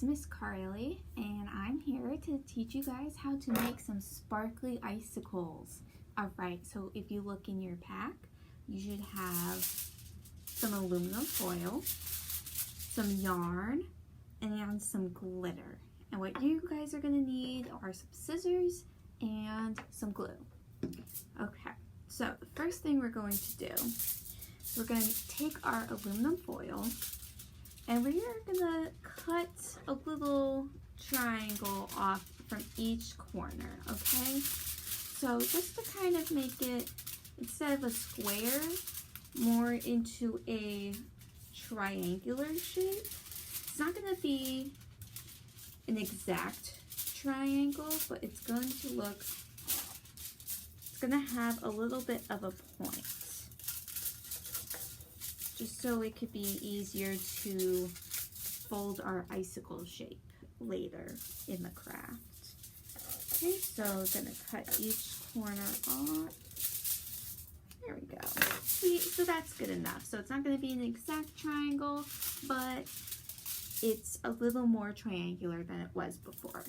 it's Miss Carlye, and I'm here to teach you guys how to make some sparkly icicles. Alright, so if you look in your pack, you should have some aluminum foil, some yarn, and some glitter. And what you guys are going to need are some scissors and some glue. Okay, so the first thing we're going to do, we're going to take our aluminum foil and we're going to cut a little triangle off from each corner, okay? So just to kind of make it, instead of a square, more into a triangular shape. It's not going to be an exact triangle, but it's going to look, it's going to have a little bit of a point, just so it could be easier to fold our icicle shape later in the craft. Okay, so I'm going to cut each corner off. There we go. See, so that's good enough. So it's not going to be an exact triangle, but it's a little more triangular than it was before.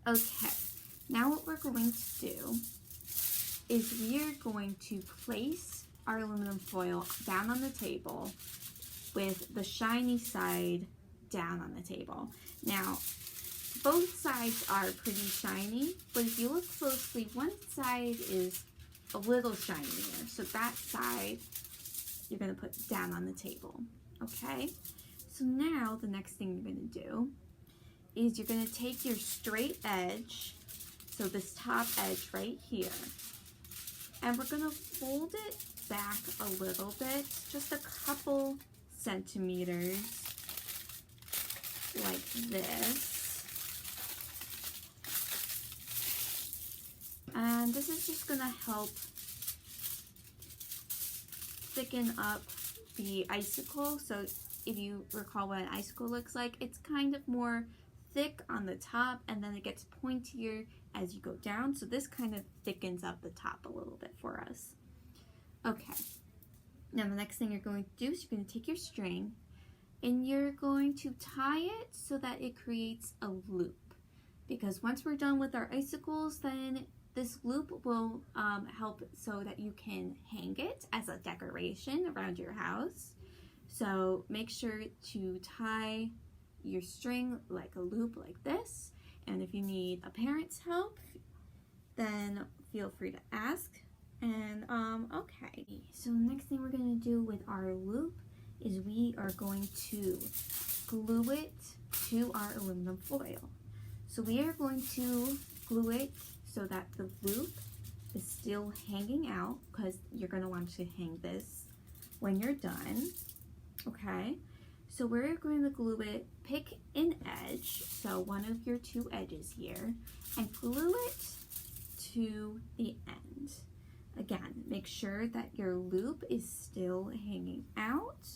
Okay, now what we're going to do is we are going to place our aluminum foil down on the table with the shiny side down on the table. Now, both sides are pretty shiny, but if you look closely, one side is a little shinier. So that side you're going to put down on the table, okay? So now the next thing you're going to do is you're going to take your straight edge, so this top edge right here, and we're going to fold it back a little bit, just a couple centimeters like this. And this is just going to help thicken up the icicle. So if you recall what an icicle looks like, it's kind of more thick on the top and then it gets pointier as you go down. So this kind of thickens up the top a little bit for us. Okay, now the next thing you're going to do is you're going to take your string and you're going to tie it so that it creates a loop. Because once we're done with our icicles, then this loop will help so that you can hang it as a decoration around your house. So make sure to tie your string like a loop like this. And if you need a parent's help, then feel free to ask. And okay, so the next thing we're going to do with our loop is we are going to glue it to our aluminum foil. So we are going to glue it so that the loop is still hanging out, because you're going to want to hang this when you're done. Okay, so we're going to glue it, pick an edge, so one of your two edges here, and glue it to the end. Again, make sure that your loop is still hanging out.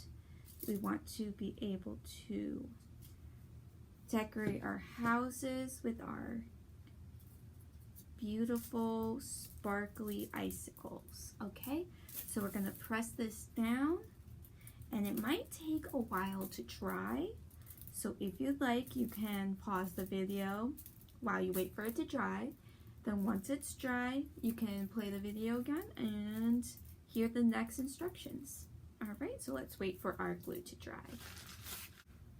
We want to be able to decorate our houses with our beautiful sparkly icicles. Okay, so we're going to press this down, and it might take a while to dry. So if you'd like, you can pause the video while you wait for it to dry. Then once it's dry, you can play the video again and hear the next instructions. Alright, so let's wait for our glue to dry.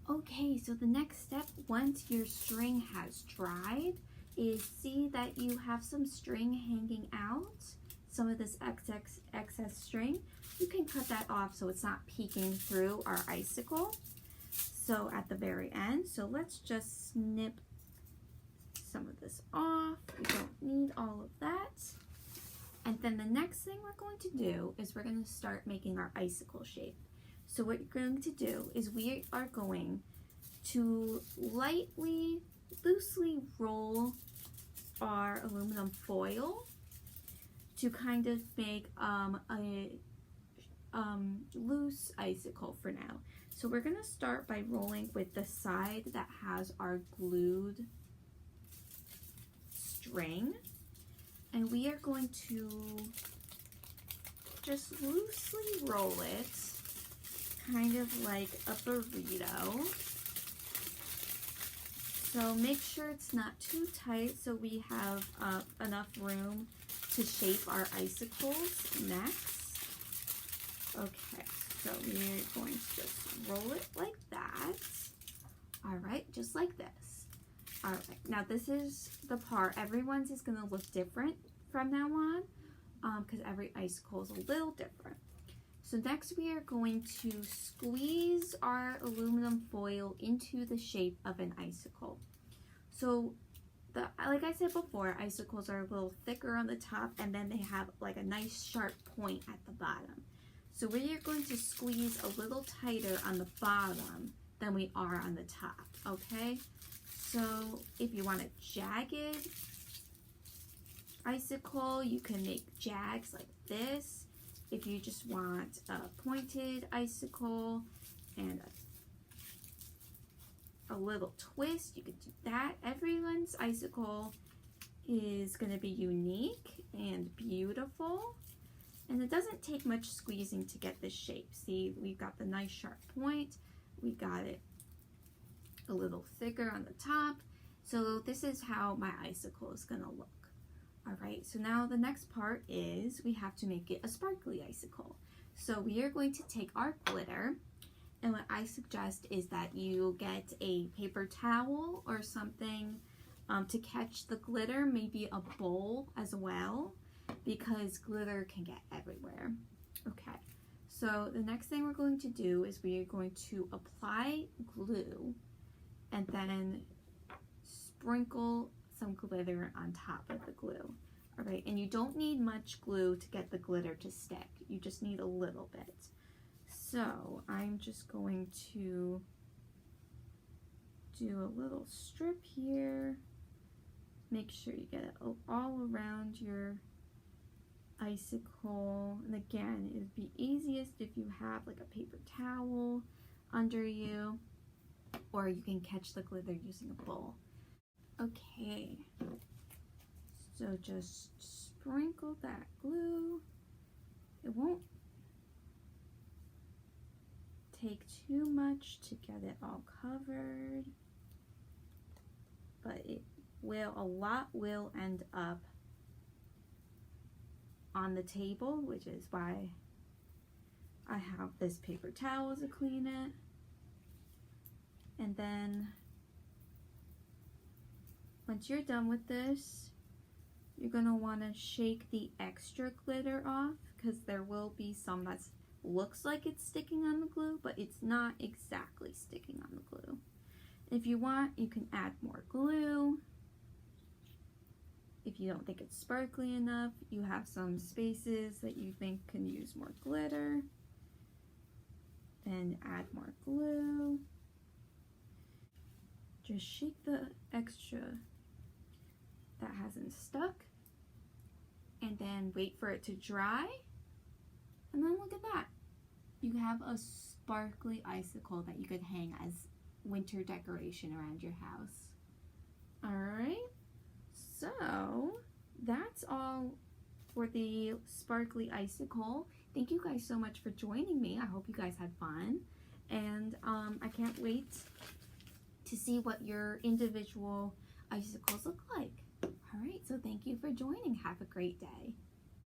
Okay, so the next step, once your string has dried, is see that you have some string hanging out, some of this excess string. You can cut that off so it's not peeking through our icicle. So at the very end, so let's just snip some of this off. We don't need all of that. And then the next thing we're going to do is we're going to start making our icicle shape. So what you're going to do is we are going to loosely roll our aluminum foil to kind of make a loose icicle for now. So we're going to start by rolling with the side that has our glued string, and we are going to just loosely roll it, kind of like a burrito. So make sure it's not too tight so we have enough room to shape our icicles next. Okay, so we're going to just roll it like that. All right, just like this. All right, now this is the part, everyone's is gonna look different from now on because every icicle is a little different. So next we are going to squeeze our aluminum foil into the shape of an icicle. So like I said before, icicles are a little thicker on the top and then they have like a nice sharp point at the bottom. So we are going to squeeze a little tighter on the bottom than we are on the top, okay? So if you want a jagged icicle, you can make jags like this. If you just want a pointed icicle and a little twist, you could do that. Everyone's icicle is going to be unique and beautiful. And it doesn't take much squeezing to get this shape. See, we've got the nice sharp point. We got it a little thicker on the top. So this is how my icicle is going to look. All right, so now the next part is we have to make it a sparkly icicle. So we are going to take our glitter, and what I suggest is that you get a paper towel or something to catch the glitter, maybe a bowl as well, because glitter can get everywhere. Okay, so the next thing we're going to do is we are going to apply glue and then sprinkle some glitter on top of the glue. All right, and you don't need much glue to get the glitter to stick. You just need a little bit. So I'm just going to do a little strip here. Make sure you get it all around your icicle. And again, it would be easiest if you have like a paper towel under you, or you can catch the glitter using a bowl. Okay, so just sprinkle that glue. It won't take too much to get it all covered, but a lot will end up on the table, which is why I have this paper towel to clean it. And then once you're done with this, you're going to want to shake the extra glitter off, because there will be some that looks like it's sticking on the glue, but it's not exactly sticking on the glue. If you want, you can add more glue. If you don't think it's sparkly enough, you have some spaces that you think can use more glitter, then add more glue. Just shake the extra that hasn't stuck, and then wait for it to dry, and then look at that. You have a sparkly icicle that you could hang as winter decoration around your house. Alright, so that's all for the sparkly icicle. Thank you guys so much for joining me. I hope you guys had fun, and I can't wait to see what your individual icicles look like. All right, so thank you for joining. Have a great day.